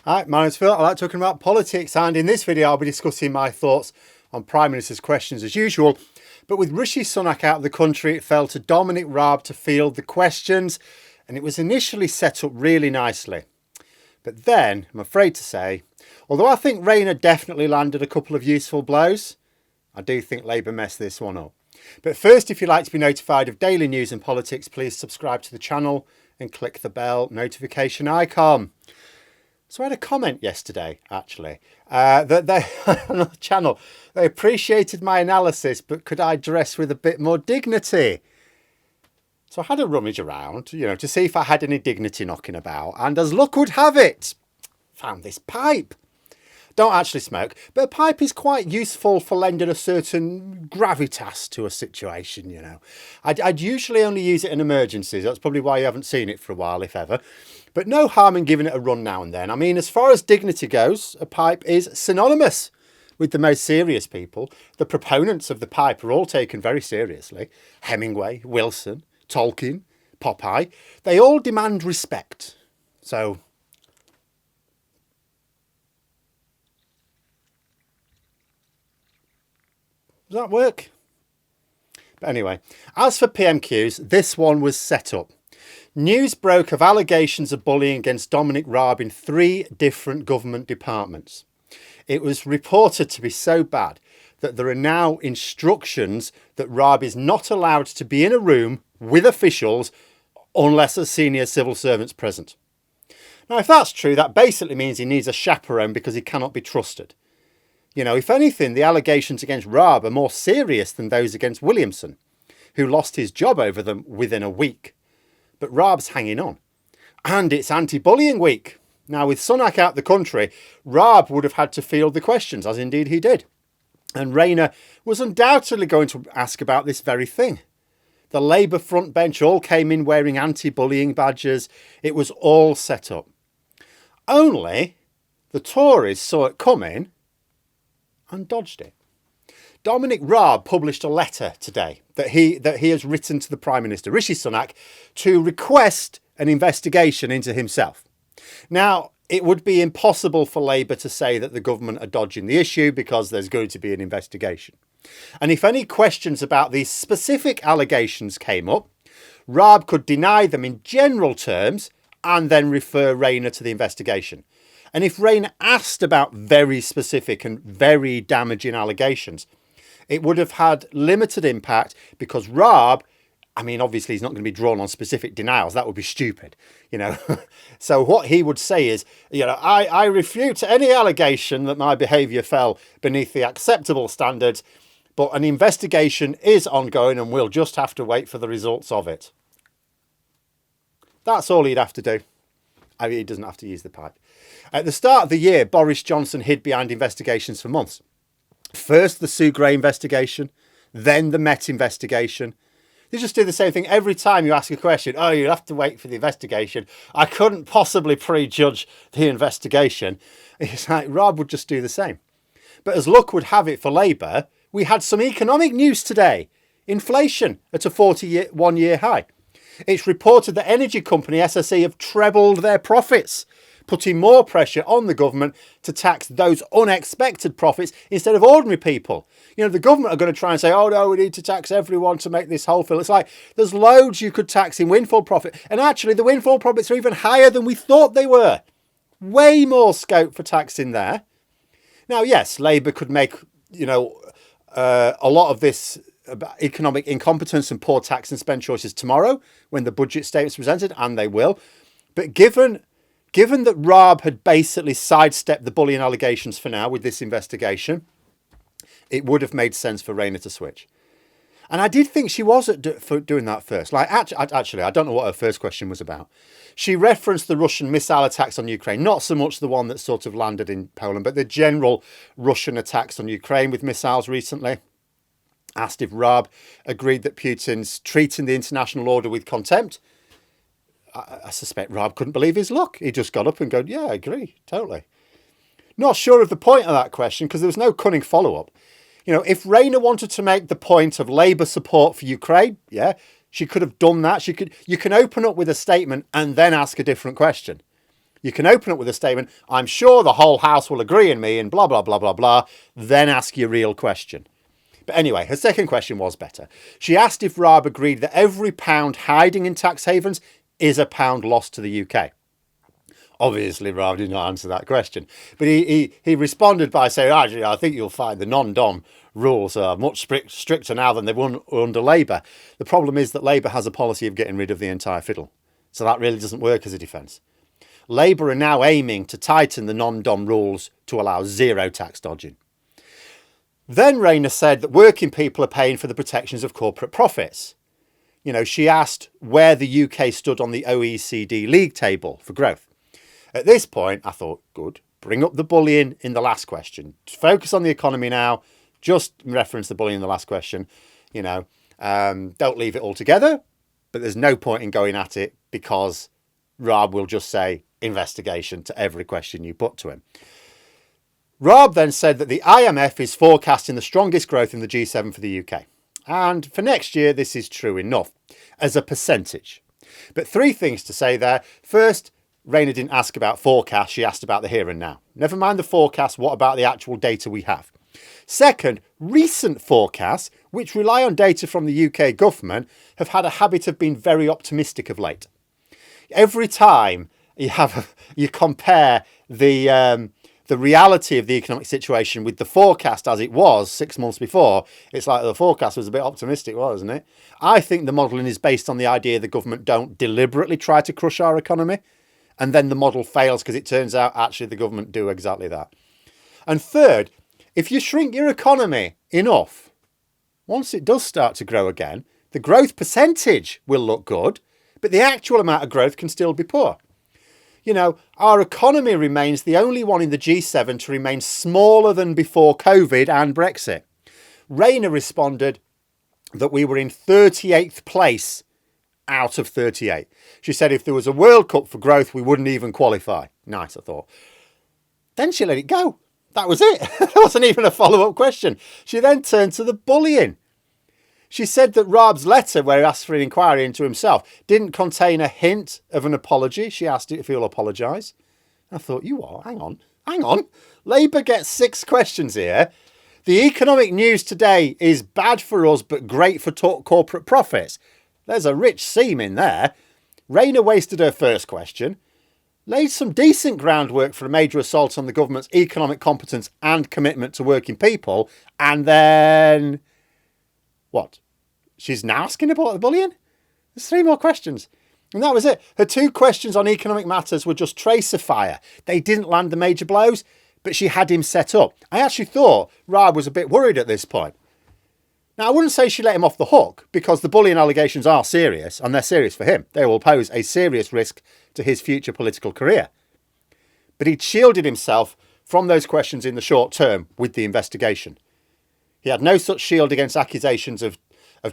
Hi, my name's Phil. I like talking about politics, and in this video I'll be discussing my thoughts on Prime Minister's questions as usual. But with Rishi Sunak out of the country, it fell to Dominic Raab to field the questions, and it was initially set up really nicely. But then, I'm afraid to say, although I think Rayner definitely landed a couple of useful blows, I do think Labour messed this one up. But first, if you'd like to be notified of daily news and politics, please subscribe to the channel and click the bell notification icon. So I had a comment yesterday, actually, that they on the channel, they appreciated my analysis, but could I dress with a bit more dignity? So I had a rummage around, to see if I had any dignity knocking about. And as luck would have it, found this pipe. Don't actually smoke, but a pipe is quite useful for lending a certain gravitas to a situation, I'd usually only use it in emergencies. That's probably why you haven't seen it for a while, if ever. But no harm in giving it a run now and then. I mean, as far as dignity goes, a pipe is synonymous with the most serious people. The proponents of the pipe are all taken very seriously. Hemingway, Wilson, Tolkien, Popeye. They all demand respect. So does that work? But anyway, as for PMQs, this one was set up. News broke of allegations of bullying against Dominic Raab in 3 different government departments. It was reported to be so bad that there are now instructions that Raab is not allowed to be in a room with officials unless a senior civil servant's present. Now, if that's true, that basically means he needs a chaperone because he cannot be trusted. If anything, the allegations against Raab are more serious than those against Williamson, who lost his job over them within a week. But Raab's hanging on. And it's anti-bullying week. Now, with Sunak out the country, Raab would have had to field the questions, as indeed he did. And Rayner was undoubtedly going to ask about this very thing. The Labour front bench all came in wearing anti-bullying badges. It was all set up. Only the Tories saw it coming and dodged it. Dominic Raab published a letter today that he has written to the Prime Minister, Rishi Sunak, to request an investigation into himself. Now, it would be impossible for Labour to say that the government are dodging the issue because there's going to be an investigation. And if any questions about these specific allegations came up, Raab could deny them in general terms and then refer Rayner to the investigation. And if Rayner asked about very specific and very damaging allegations, it would have had limited impact because Raab, obviously he's not going to be drawn on specific denials. That would be stupid, So what he would say is, I refute any allegation that my behaviour fell beneath the acceptable standards, but an investigation is ongoing and we'll just have to wait for the results of it. That's all he'd have to do. He doesn't have to use the pipe. At the start of the year, Boris Johnson hid behind investigations for months. First, the Sue Gray investigation, then the Met investigation. They just do the same thing every time you ask a question. Oh, you'll have to wait for the investigation. I couldn't possibly prejudge the investigation. It's like Raab would just do the same. But as luck would have it for Labour, we had some economic news today. Inflation at a 41-year high. It's reported that energy company SSE have trebled their profits, putting more pressure on the government to tax those unexpected profits instead of ordinary people. The government are going to try and say, oh no, we need to tax everyone to make this whole fill. It's like there's loads you could tax in windfall profit. And actually the windfall profits are even higher than we thought they were. Way more scope for taxing there. Now, yes, Labour could make, a lot of this economic incompetence and poor tax and spend choices tomorrow when the budget statement's presented, and they will. But given that Raab had basically sidestepped the bullying allegations for now with this investigation, it would have made sense for Rayner to switch. And I did think she was for doing that first. Actually, I don't know what her first question was about. She referenced the Russian missile attacks on Ukraine, not so much the one that sort of landed in Poland, but the general Russian attacks on Ukraine with missiles recently. Asked if Raab agreed that Putin's treating the international order with contempt. I suspect Raab couldn't believe his luck. He just got up and go, yeah, I agree, totally. Not sure of the point of that question because there was no cunning follow-up. If Rayner wanted to make the point of Labour support for Ukraine, yeah, she could have done that. You can open up with a statement and then ask a different question. You can open up with a statement, I'm sure the whole House will agree in me, and blah, blah, blah, blah, blah, then ask your real question. But anyway, her second question was better. She asked if Raab agreed that every pound hiding in tax havens is a pound lost to the UK. Obviously, Raab did not answer that question. But he responded by saying, actually, I think you'll find the non-dom rules are much stricter now than they were under Labour. The problem is that Labour has a policy of getting rid of the entire fiddle. So that really doesn't work as a defence. Labour are now aiming to tighten the non-dom rules to allow zero tax dodging. Then Rayner said that working people are paying for the protections of corporate profits. You know, she asked where the UK stood on the OECD league table for growth. At this point, I thought, good, bring up the bullying in the last question. Focus on the economy now. Just reference the bullying in the last question. You know, don't leave it all together. But there's no point in going at it because Raab will just say investigation to every question you put to him. Raab then said that the IMF is forecasting the strongest growth in the G7 for the UK. And for next year, this is true enough as a percentage. But three things to say there. First, Rayner didn't ask about forecast, she asked about the here and now. Never mind the forecast, what about the actual data we have? Second, recent forecasts, which rely on data from the UK government, have had a habit of being very optimistic of late. Every time you compare the reality of the economic situation with the forecast as it was 6 months before, it's like the forecast was a bit optimistic, wasn't it? I think the modelling is based on the idea the government don't deliberately try to crush our economy, and then the model fails because it turns out actually the government do exactly that. And third, if you shrink your economy enough, once it does start to grow again, the growth percentage will look good, but the actual amount of growth can still be poor. You know, our economy remains the only one in the G7 to remain smaller than before COVID and Brexit. Rayner responded that we were in 38th place out of 38. She said if there was a World Cup for growth, we wouldn't even qualify. Nice, I thought. Then she let it go. That was it. There wasn't even a follow-up question. She then turned to the bullying. She said that Raab's letter, where he asked for an inquiry into himself, didn't contain a hint of an apology. She asked if he'll apologise. I thought, hang on. Labour gets 6 questions here. The economic news today is bad for us, but great for corporate profits. There's a rich seam in there. Rayner wasted her first question, laid some decent groundwork for a major assault on the government's economic competence and commitment to working people, and then... what? She's now asking about the bullying? There's 3 more questions. And that was it. Her 2 questions on economic matters were just tracer fire. They didn't land the major blows, but she had him set up. I actually thought Raab was a bit worried at this point. Now, I wouldn't say she let him off the hook, because the bullying allegations are serious, and they're serious for him. They will pose a serious risk to his future political career. But he'd shielded himself from those questions in the short term with the investigation. He had no such shield against accusations of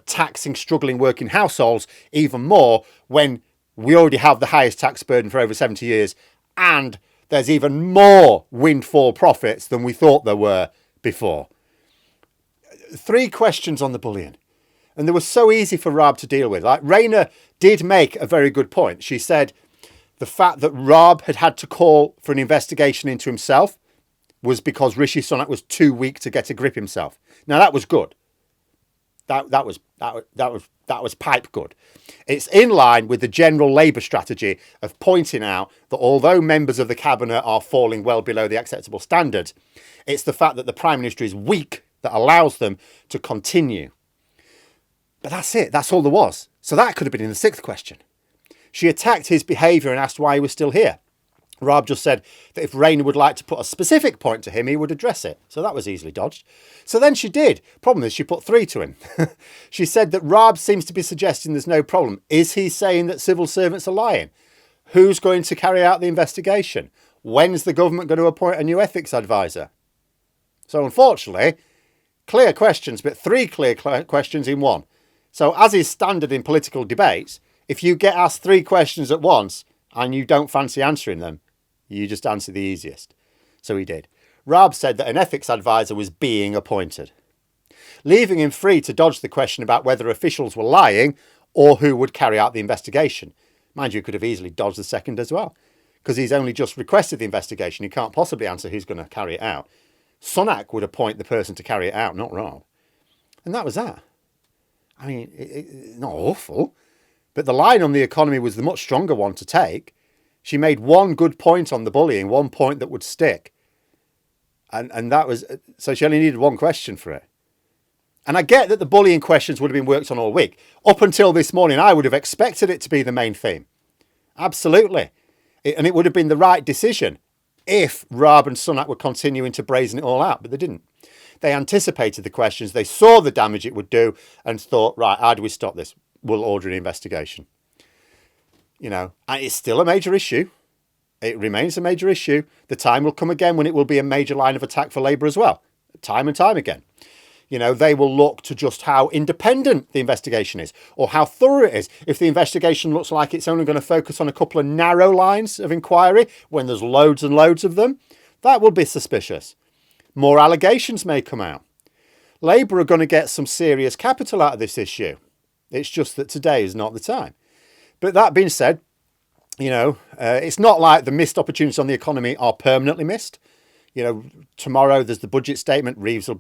taxing struggling working households, even more when we already have the highest tax burden for over 70 years, and there's even more windfall profits than we thought there were before. 3 questions on the bullying, and they were so easy for Raab to deal with. Like, Rayner did make a very good point. She said the fact that Raab had to call for an investigation into himself was because Rishi Sunak was too weak to get a grip himself. Now, that was good. That was pipe good. It's in line with the general Labour strategy of pointing out that although members of the cabinet are falling well below the acceptable standard, it's the fact that the Prime Minister is weak that allows them to continue. But that's it. That's all there was. So that could have been in the 6th question. She attacked his behaviour and asked why he was still here. Raab just said that if Rayner would like to put a specific point to him, he would address it. So that was easily dodged. So then she did. Problem is, she put 3 to him. She said that Raab seems to be suggesting there's no problem. Is he saying that civil servants are lying? Who's going to carry out the investigation? When's the government going to appoint a new ethics advisor? So unfortunately, clear questions, but 3 clear questions in one. So as is standard in political debates, if you get asked 3 questions at once and you don't fancy answering them, you just answer the easiest. So he did. Raab said that an ethics advisor was being appointed, leaving him free to dodge the question about whether officials were lying or who would carry out the investigation. Mind you, could have easily dodged the second as well. because he's only just requested the investigation. He can't possibly answer who's going to carry it out. Sunak would appoint the person to carry it out, not Raab. And that was that. I mean, not awful, but the line on the economy was the much stronger one to take. She made one good point on the bullying, one point that would stick. And that was, so she only needed one question for it. And I get that the bullying questions would have been worked on all week. Up until this morning, I would have expected it to be the main theme. Absolutely. And it would have been the right decision if Raab and Sunak were continuing to brazen it all out, but they didn't. They anticipated the questions, they saw the damage it would do and thought, right, how do we stop this? We'll order an investigation. You know, and it's still a major issue. It remains a major issue. The time will come again when it will be a major line of attack for Labour as well. Time and time again. You know, they will look to just how independent the investigation is or how thorough it is. If the investigation looks like it's only going to focus on a couple of narrow lines of inquiry when there's loads and loads of them, that will be suspicious. More allegations may come out. Labour are going to get some serious capital out of this issue. It's just that today is not the time. But that being said, you know, it's not like the missed opportunities on the economy are permanently missed. You know, tomorrow there's the budget statement. Reeves will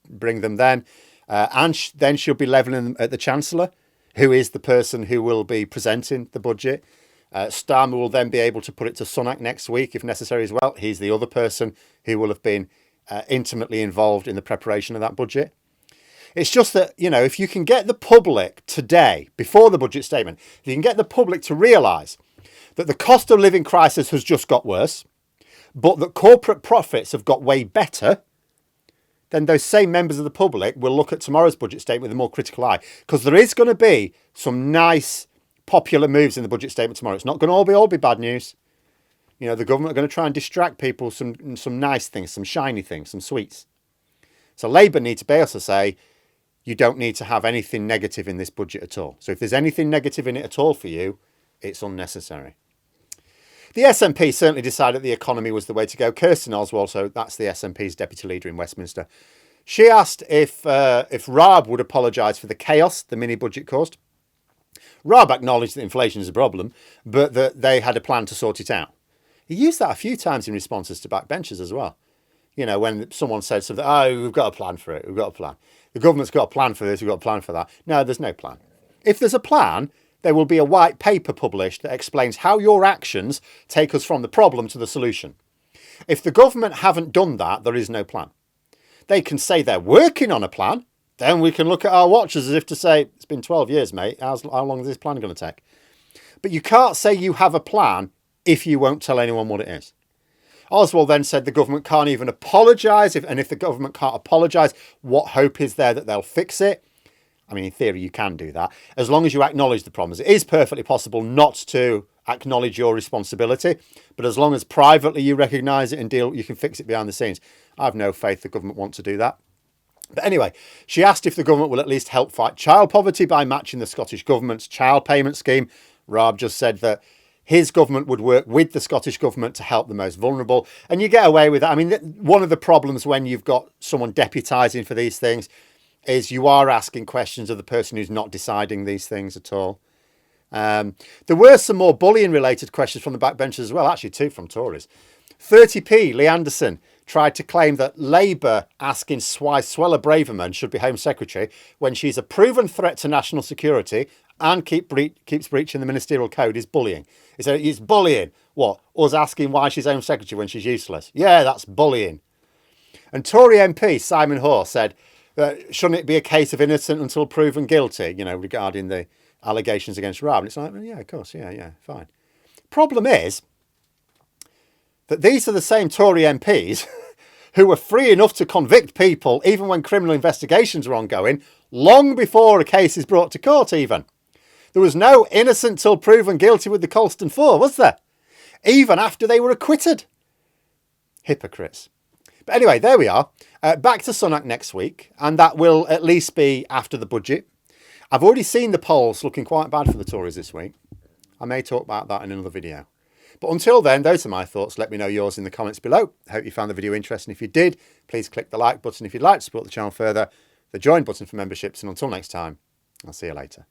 bring them then. And then she'll be levelling them at the Chancellor, who is the person who will be presenting the budget. Starmer will then be able to put it to Sunak next week if necessary as well. He's the other person who will have been intimately involved in the preparation of that budget. It's just that, you know, if you can get the public today, before the budget statement, if you can get the public to realise that the cost of living crisis has just got worse, but that corporate profits have got way better, then those same members of the public will look at tomorrow's budget statement with a more critical eye. Because there is going to be some nice popular moves in the budget statement tomorrow. It's not going to all be bad news. You know, the government are going to try and distract people some nice things, some shiny things, some sweets. So Labour need to be able to say, you don't need to have anything negative in this budget at all. So if there's anything negative in it at all for you, it's unnecessary. The SNP certainly decided the economy was the way to go. Kirsten Oswald, so that's the SNP's deputy leader in Westminster. She asked if Raab would apologise for the chaos the mini-budget caused. Raab acknowledged that inflation is a problem, but that they had a plan to sort it out. He used that a few times in responses to backbenchers as well. You know, when someone said something, oh, we've got a plan for it, we've got a plan. The government's got a plan for this, we've got a plan for that. No, there's no plan. If there's a plan, there will be a white paper published that explains how your actions take us from the problem to the solution. If the government haven't done that, there is no plan. They can say they're working on a plan, then we can look at our watches as if to say, it's been 12 years, mate, how long is this plan going to take? But you can't say you have a plan if you won't tell anyone what it is. Oswald then said the government can't even apologise, and if the government can't apologise, what hope is there that they'll fix it? I mean, in theory, you can do that, as long as you acknowledge the problems. It is perfectly possible not to acknowledge your responsibility, but as long as privately you recognise it and deal, you can fix it behind the scenes. I have no faith the government want to do that. But anyway, she asked if the government will at least help fight child poverty by matching the Scottish Government's child payment scheme. Raab just said that his government would work with the Scottish Government to help the most vulnerable. And you get away with that. I mean, one of the problems when you've got someone deputising for these things is you are asking questions of the person who's not deciding these things at all. There were some more bullying related questions from the backbenchers as well, actually two from Tories. 30p, Lee Anderson, tried to claim that Labour asking Suella Braverman should be Home Secretary when she's a proven threat to national security and keeps breaching the ministerial code is bullying. He said it's bullying. What? Us asking why she's Home Secretary when she's useless. Yeah, that's bullying. And Tory MP Simon Hoare said, shouldn't it be a case of innocent until proven guilty, you know, regarding the allegations against Raab? And it's like, well, yeah, of course, yeah, fine. Problem is that these are the same Tory MPs who were free enough to convict people even when criminal investigations were ongoing, long before a case is brought to court even. There was no innocent till proven guilty with the Colston Four, was there? Even after they were acquitted. Hypocrites. But anyway, there we are. Back to Sunak next week, and that will at least be after the budget. I've already seen the polls looking quite bad for the Tories this week. I may talk about that in another video. But until then, those are my thoughts. Let me know yours in the comments below. I hope you found the video interesting. If you did, please click the like button if you'd like to support the channel further, the join button for memberships, and until next time, I'll see you later.